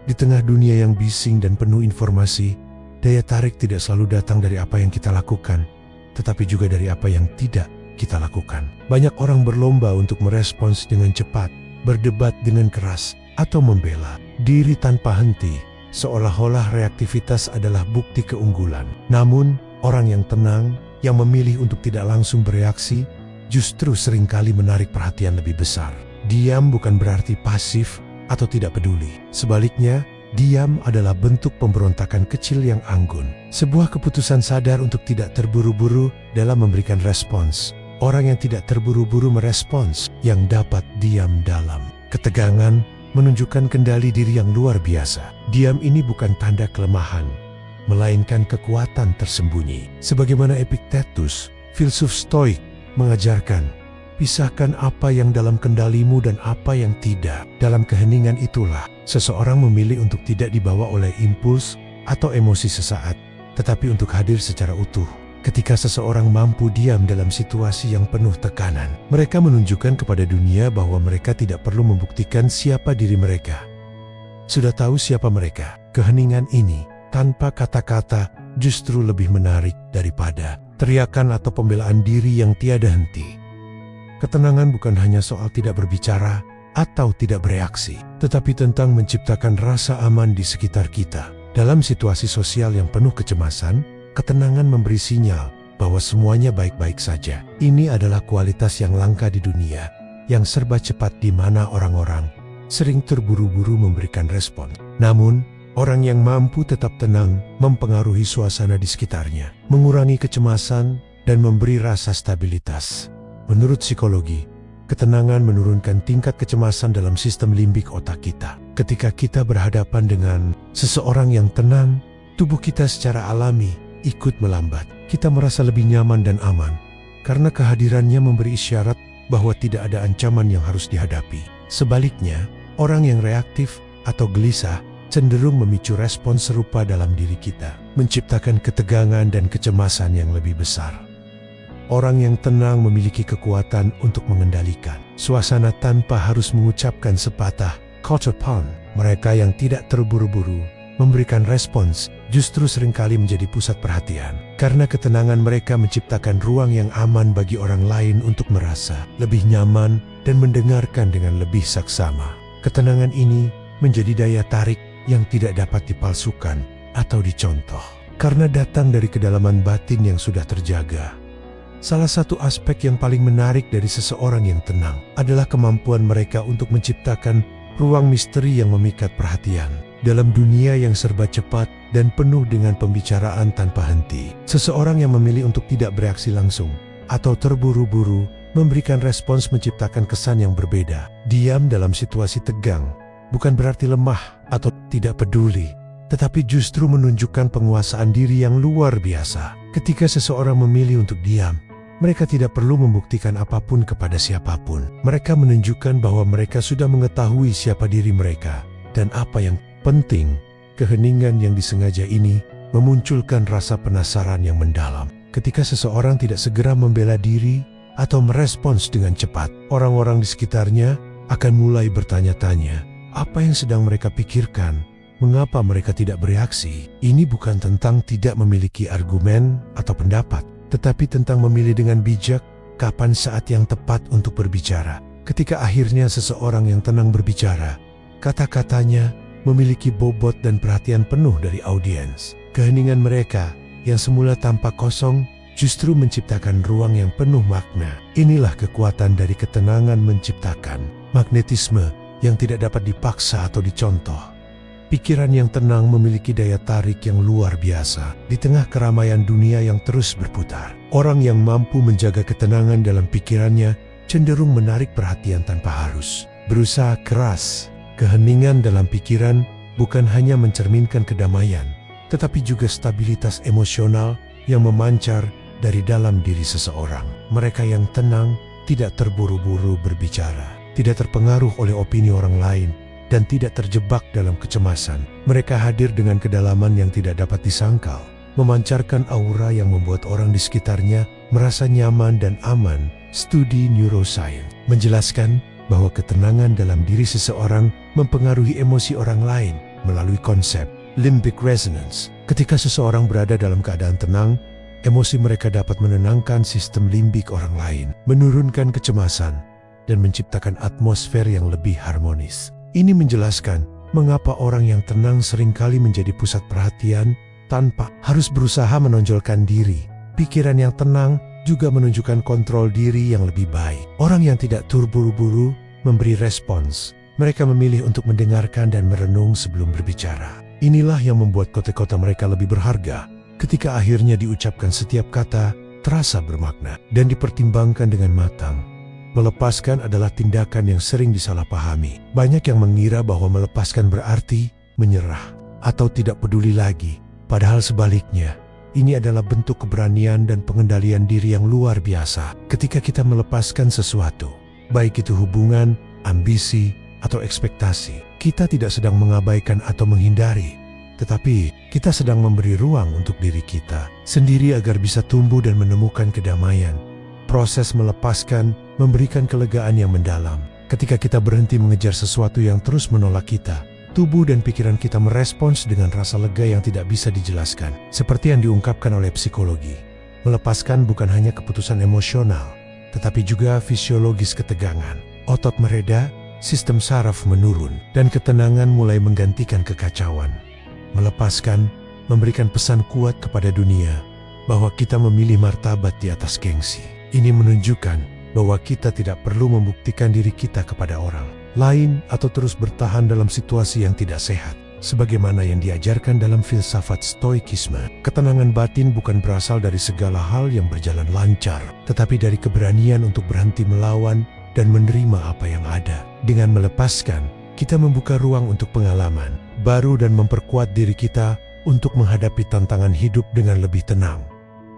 Di tengah dunia yang bising dan penuh informasi, daya tarik tidak selalu datang dari apa yang kita lakukan, tetapi juga dari apa yang tidak kita lakukan. Banyak orang berlomba untuk merespons dengan cepat, berdebat dengan keras, atau membela diri tanpa henti, seolah-olah reaktivitas adalah bukti keunggulan. Namun, orang yang tenang, yang memilih untuk tidak langsung bereaksi, justru seringkali menarik perhatian lebih besar. Diam bukan berarti pasif atau tidak peduli. Sebaliknya, diam adalah bentuk pemberontakan kecil yang anggun. Sebuah keputusan sadar untuk tidak terburu-buru dalam memberikan respons. Orang yang tidak terburu-buru merespons, yang dapat diam dalam ketegangan, menunjukkan kendali diri yang luar biasa. Diam ini bukan tanda kelemahan, melainkan kekuatan tersembunyi. Sebagaimana Epictetus, filsuf Stoik, mengajarkan, pisahkan apa yang dalam kendalimu dan apa yang tidak. Dalam keheningan itulah, seseorang memilih untuk tidak dibawa oleh impuls atau emosi sesaat, tetapi untuk hadir secara utuh. Ketika seseorang mampu diam dalam situasi yang penuh tekanan, mereka menunjukkan kepada dunia bahwa mereka tidak perlu membuktikan siapa diri mereka. Sudah tahu siapa mereka. Keheningan ini, tanpa kata-kata, justru lebih menarik daripada teriakan atau pembelaan diri yang tiada henti. Ketenangan bukan hanya soal tidak berbicara atau tidak bereaksi, tetapi tentang menciptakan rasa aman di sekitar kita. Dalam situasi sosial yang penuh kecemasan, ketenangan memberi sinyal bahwa semuanya baik-baik saja. Ini adalah kualitas yang langka di dunia, yang serba cepat di mana orang-orang sering terburu-buru memberikan respon. Namun, orang yang mampu tetap tenang mempengaruhi suasana di sekitarnya, mengurangi kecemasan, dan memberi rasa stabilitas. Menurut psikologi, ketenangan menurunkan tingkat kecemasan dalam sistem limbik otak kita. Ketika kita berhadapan dengan seseorang yang tenang, tubuh kita secara alami ikut melambat. Kita merasa lebih nyaman dan aman, karena kehadirannya memberi isyarat bahwa tidak ada ancaman yang harus dihadapi. Sebaliknya, orang yang reaktif atau gelisah cenderung memicu respons serupa dalam diri kita, menciptakan ketegangan dan kecemasan yang lebih besar. Orang yang tenang memiliki kekuatan untuk mengendalikan suasana tanpa harus mengucapkan sepatah "call upon". Mereka yang tidak terburu-buru memberikan respons justru seringkali menjadi pusat perhatian, karena ketenangan mereka menciptakan ruang yang aman bagi orang lain untuk merasa lebih nyaman dan mendengarkan dengan lebih saksama. Ketenangan ini menjadi daya tarik yang tidak dapat dipalsukan atau dicontoh, karena datang dari kedalaman batin yang sudah terjaga. Salah satu aspek yang paling menarik dari seseorang yang tenang adalah kemampuan mereka untuk menciptakan ruang misteri yang memikat perhatian. Dalam dunia yang serba cepat dan penuh dengan pembicaraan tanpa henti, seseorang yang memilih untuk tidak bereaksi langsung atau terburu-buru memberikan respons menciptakan kesan yang berbeda. Diam dalam situasi tegang bukan berarti lemah atau tidak peduli, tetapi justru menunjukkan penguasaan diri yang luar biasa. Ketika seseorang memilih untuk diam, mereka tidak perlu membuktikan apapun kepada siapapun. Mereka menunjukkan bahwa mereka sudah mengetahui siapa diri mereka dan apa yang penting. Keheningan yang disengaja ini memunculkan rasa penasaran yang mendalam. Ketika seseorang tidak segera membela diri atau merespons dengan cepat, orang-orang di sekitarnya akan mulai bertanya-tanya, apa yang sedang mereka pikirkan? Mengapa mereka tidak bereaksi? Ini bukan tentang tidak memiliki argumen atau pendapat, tetapi tentang memilih dengan bijak kapan saat yang tepat untuk berbicara. Ketika akhirnya seseorang yang tenang berbicara, kata-katanya memiliki bobot dan perhatian penuh dari audiens. Keheningan mereka yang semula tampak kosong justru menciptakan ruang yang penuh makna. Inilah kekuatan dari ketenangan menciptakan magnetisme yang tidak dapat dipaksa atau dicontoh. Pikiran yang tenang memiliki daya tarik yang luar biasa di tengah keramaian dunia yang terus berputar. Orang yang mampu menjaga ketenangan dalam pikirannya cenderung menarik perhatian tanpa harus berusaha keras. Keheningan dalam pikiran bukan hanya mencerminkan kedamaian, tetapi juga stabilitas emosional yang memancar dari dalam diri seseorang. Mereka yang tenang tidak terburu-buru berbicara, tidak terpengaruh oleh opini orang lain, dan tidak terjebak dalam kecemasan. Mereka hadir dengan kedalaman yang tidak dapat disangkal, memancarkan aura yang membuat orang di sekitarnya merasa nyaman dan aman. Studi neuroscience menjelaskan bahwa ketenangan dalam diri seseorang mempengaruhi emosi orang lain. melalui konsep limbic resonance. Ketika seseorang berada dalam keadaan tenang, emosi mereka dapat menenangkan sistem limbik orang lain, menurunkan kecemasan, dan menciptakan atmosfer yang lebih harmonis. Ini menjelaskan mengapa orang yang tenang seringkali menjadi pusat perhatian tanpa harus berusaha menonjolkan diri. Pikiran yang tenang juga menunjukkan kontrol diri yang lebih baik. Orang yang tidak terburu-buru memberi respons. Mereka memilih untuk mendengarkan dan merenung sebelum berbicara. Inilah yang membuat kata-kata mereka lebih berharga. Ketika akhirnya diucapkan, setiap kata terasa bermakna dan dipertimbangkan dengan matang. Melepaskan adalah tindakan yang sering disalahpahami. Banyak yang mengira bahwa melepaskan berarti menyerah atau tidak peduli lagi. Padahal sebaliknya, ini adalah bentuk keberanian dan pengendalian diri yang luar biasa. Ketika kita melepaskan sesuatu, baik itu hubungan, ambisi, atau ekspektasi, kita tidak sedang mengabaikan atau menghindari, tetapi kita sedang memberi ruang untuk diri kita sendiri agar bisa tumbuh dan menemukan kedamaian. Proses melepaskan memberikan kelegaan yang mendalam. Ketika kita berhenti mengejar sesuatu yang terus menolak kita, tubuh dan pikiran kita merespons dengan rasa lega yang tidak bisa dijelaskan. Seperti yang diungkapkan oleh psikologi, melepaskan bukan hanya keputusan emosional, tetapi juga fisiologis. Ketegangan, otot mereda, sistem saraf menurun, dan ketenangan mulai menggantikan kekacauan. Melepaskan memberikan pesan kuat kepada dunia bahwa kita memilih martabat di atas gengsi. Ini menunjukkan bahwa kita tidak perlu membuktikan diri kita kepada orang lain atau terus bertahan dalam situasi yang tidak sehat. Sebagaimana yang diajarkan dalam filsafat stoikisme, ketenangan batin bukan berasal dari segala hal yang berjalan lancar, tetapi dari keberanian untuk berhenti melawan dan menerima apa yang ada. Dengan melepaskan, kita membuka ruang untuk pengalaman baru dan memperkuat diri kita untuk menghadapi tantangan hidup dengan lebih tenang.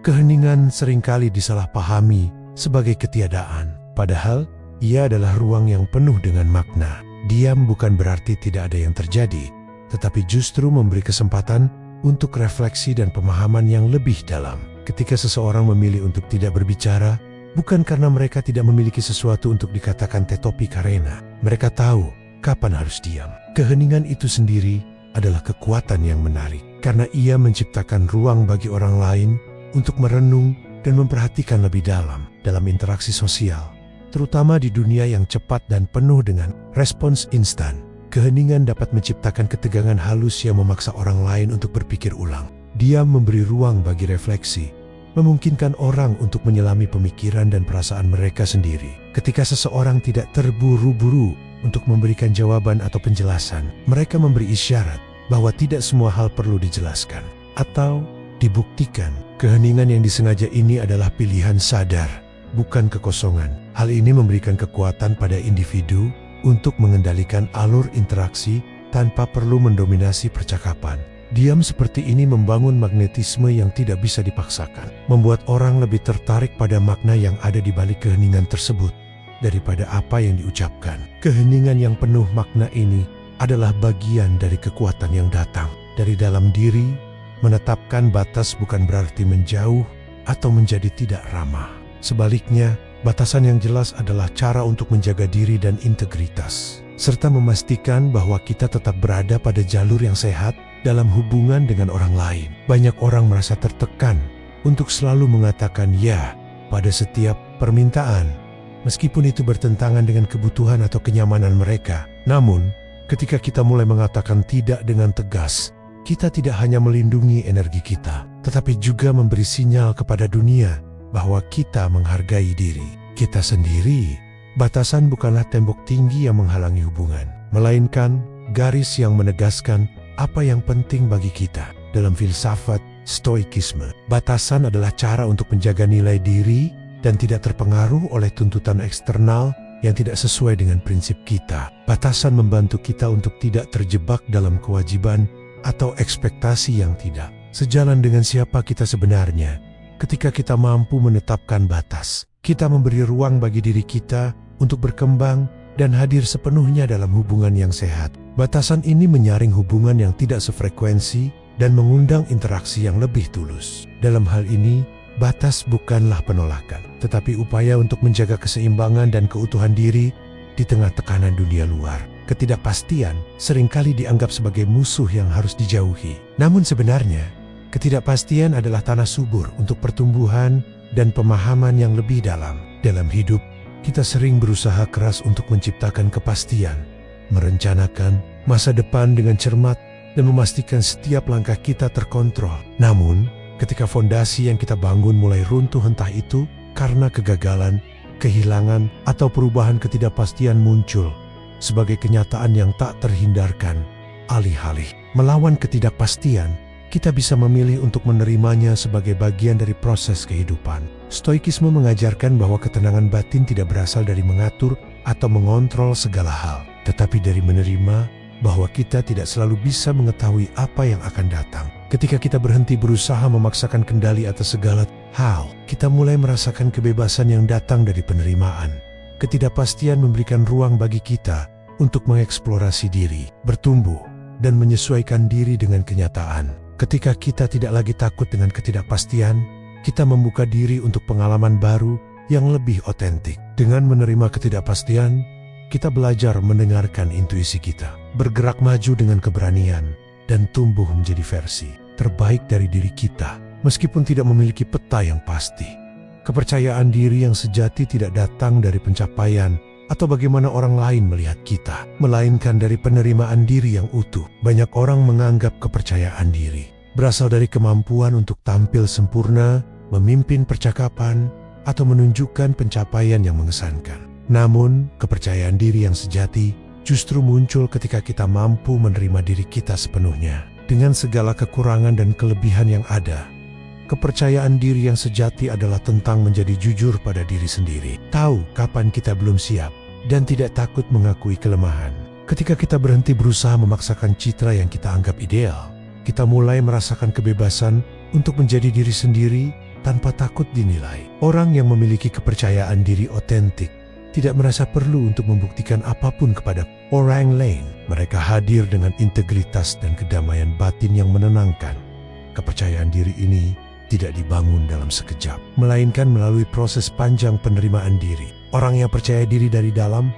Keheningan seringkali disalahpahami sebagai ketiadaan, padahal ia adalah ruang yang penuh dengan makna. Diam bukan berarti tidak ada yang terjadi, tetapi justru memberi kesempatan untuk refleksi dan pemahaman yang lebih dalam. Ketika seseorang memilih untuk tidak berbicara, bukan karena mereka tidak memiliki sesuatu untuk dikatakan, tetapi karena mereka tahu kapan harus diam. Keheningan itu sendiri adalah kekuatan yang menarik, karena ia menciptakan ruang bagi orang lain untuk merenung dan memperhatikan lebih dalam interaksi sosial. Terutama di dunia yang cepat dan penuh dengan respons instan, keheningan dapat menciptakan ketegangan halus yang memaksa orang lain untuk berpikir ulang. Diam memberi ruang bagi refleksi, memungkinkan orang untuk menyelami pemikiran dan perasaan mereka sendiri. Ketika seseorang tidak terburu-buru untuk memberikan jawaban atau penjelasan, mereka memberi isyarat bahwa tidak semua hal perlu dijelaskan atau dibuktikan. Keheningan yang disengaja ini adalah pilihan sadar, bukan kekosongan. Hal ini memberikan kekuatan pada individu untuk mengendalikan alur interaksi tanpa perlu mendominasi percakapan. Diam seperti ini membangun magnetisme yang tidak bisa dipaksakan, membuat orang lebih tertarik pada makna yang ada di balik keheningan tersebut daripada apa yang diucapkan. Keheningan yang penuh makna ini adalah bagian dari kekuatan yang datang dari dalam diri. Menetapkan batas bukan berarti menjauh atau menjadi tidak ramah. Sebaliknya, batasan yang jelas adalah cara untuk menjaga diri dan integritas, serta memastikan bahwa kita tetap berada pada jalur yang sehat dalam hubungan dengan orang lain. Banyak orang merasa tertekan untuk selalu mengatakan ya pada setiap permintaan, meskipun itu bertentangan dengan kebutuhan atau kenyamanan mereka. Namun, ketika kita mulai mengatakan tidak dengan tegas, kita tidak hanya melindungi energi kita, tetapi juga memberi sinyal kepada dunia bahwa kita menghargai diri kita sendiri. Batasan bukanlah tembok tinggi yang menghalangi hubungan, melainkan garis yang menegaskan apa yang penting bagi kita. Dalam filsafat stoikisme, batasan adalah cara untuk menjaga nilai diri dan tidak terpengaruh oleh tuntutan eksternal yang tidak sesuai dengan prinsip kita. Batasan membantu kita untuk tidak terjebak dalam kewajiban atau ekspektasi yang tidak sejalan dengan siapa kita sebenarnya. Ketika kita mampu menetapkan batas, kita memberi ruang bagi diri kita untuk berkembang dan hadir sepenuhnya dalam hubungan yang sehat. Batasan ini menyaring hubungan yang tidak sefrekuensi dan mengundang interaksi yang lebih tulus. Dalam hal ini, batas bukanlah penolakan, tetapi upaya untuk menjaga keseimbangan dan keutuhan diri di tengah tekanan dunia luar. Ketidakpastian seringkali dianggap sebagai musuh yang harus dijauhi. Namun sebenarnya, ketidakpastian adalah tanah subur untuk pertumbuhan dan pemahaman yang lebih dalam. Dalam hidup, kita sering berusaha keras untuk menciptakan kepastian, merencanakan masa depan dengan cermat, dan memastikan setiap langkah kita terkontrol. Namun, ketika fondasi yang kita bangun mulai runtuh, entah itu karena kegagalan, kehilangan, atau perubahan, ketidakpastian muncul sebagai kenyataan yang tak terhindarkan. Alih-alih melawan ketidakpastian, kita bisa memilih untuk menerimanya sebagai bagian dari proses kehidupan. Stoikisme mengajarkan bahwa ketenangan batin tidak berasal dari mengatur atau mengontrol segala hal, tetapi dari menerima bahwa kita tidak selalu bisa mengetahui apa yang akan datang. Ketika kita berhenti berusaha memaksakan kendali atas segala hal, kita mulai merasakan kebebasan yang datang dari penerimaan. Ketidakpastian memberikan ruang bagi kita untuk mengeksplorasi diri, bertumbuh, dan menyesuaikan diri dengan kenyataan. Ketika kita tidak lagi takut dengan ketidakpastian, kita membuka diri untuk pengalaman baru yang lebih otentik. Dengan menerima ketidakpastian, kita belajar mendengarkan intuisi kita, bergerak maju dengan keberanian, dan tumbuh menjadi versi terbaik dari diri kita, meskipun tidak memiliki peta yang pasti. Kepercayaan diri yang sejati tidak datang dari pencapaian atau bagaimana orang lain melihat kita, melainkan dari penerimaan diri yang utuh. Banyak orang menganggap kepercayaan diri berasal dari kemampuan untuk tampil sempurna, memimpin percakapan, atau menunjukkan pencapaian yang mengesankan. Namun, kepercayaan diri yang sejati justru muncul ketika kita mampu menerima diri kita sepenuhnya, dengan segala kekurangan dan kelebihan yang ada. Kepercayaan diri yang sejati adalah tentang menjadi jujur pada diri sendiri, tahu kapan kita belum siap, dan tidak takut mengakui kelemahan. Ketika kita berhenti berusaha memaksakan citra yang kita anggap ideal, kita mulai merasakan kebebasan untuk menjadi diri sendiri tanpa takut dinilai. Orang yang memiliki kepercayaan diri otentik tidak merasa perlu untuk membuktikan apapun kepada orang lain. Mereka hadir dengan integritas dan kedamaian batin yang menenangkan. Kepercayaan diri ini tidak dibangun dalam sekejap, melainkan melalui proses panjang penerimaan diri. Orang yang percaya diri dari dalam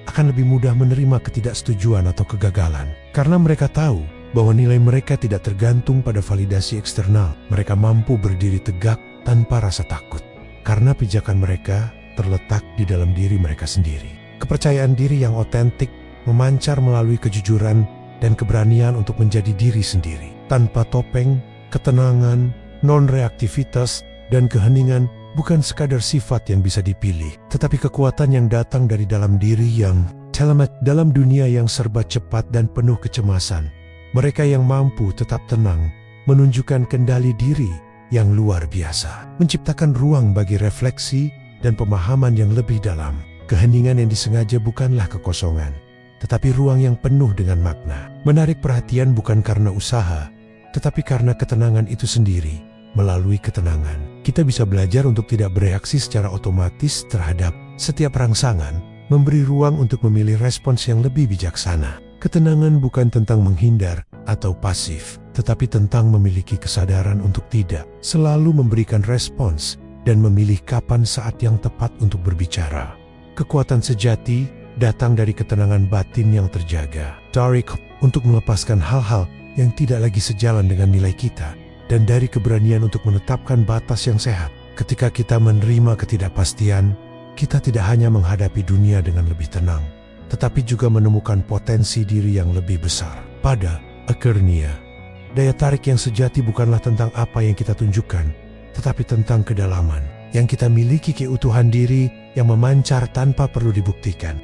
akan lebih mudah menerima ketidaksetujuan atau kegagalan, karena mereka tahu bahwa nilai mereka tidak tergantung pada validasi eksternal. Mereka mampu berdiri tegak tanpa rasa takut, karena pijakan mereka terletak di dalam diri mereka sendiri. Kepercayaan diri yang otentik memancar melalui kejujuran dan keberanian untuk menjadi diri sendiri. Tanpa topeng, ketenangan, non-reaktivitas, dan keheningan bukan sekadar sifat yang bisa dipilih, tetapi kekuatan yang datang dari dalam diri yang telemet. Dalam dunia yang serba cepat dan penuh kecemasan, mereka yang mampu tetap tenang menunjukkan kendali diri yang luar biasa, menciptakan ruang bagi refleksi dan pemahaman yang lebih dalam. Keheningan yang disengaja bukanlah kekosongan, tetapi ruang yang penuh dengan makna. Menarik perhatian bukan karena usaha, tetapi karena ketenangan itu sendiri. Melalui ketenangan, kita bisa belajar untuk tidak bereaksi secara otomatis terhadap setiap rangsangan, memberi ruang untuk memilih respons yang lebih bijaksana. Ketenangan bukan tentang menghindar atau pasif, tetapi tentang memiliki kesadaran untuk tidak selalu memberikan respons dan memilih kapan saat yang tepat untuk berbicara. Kekuatan sejati datang dari ketenangan batin yang terjaga, tarik untuk melepaskan hal-hal yang tidak lagi sejalan dengan nilai kita, dan dari keberanian untuk menetapkan batas yang sehat. Ketika kita menerima ketidakpastian, kita tidak hanya menghadapi dunia dengan lebih tenang, tetapi juga menemukan potensi diri yang lebih besar. Pada akhirnya, daya tarik yang sejati bukanlah tentang apa yang kita tunjukkan, tetapi tentang kedalaman yang kita miliki, keutuhan diri yang memancar tanpa perlu dibuktikan.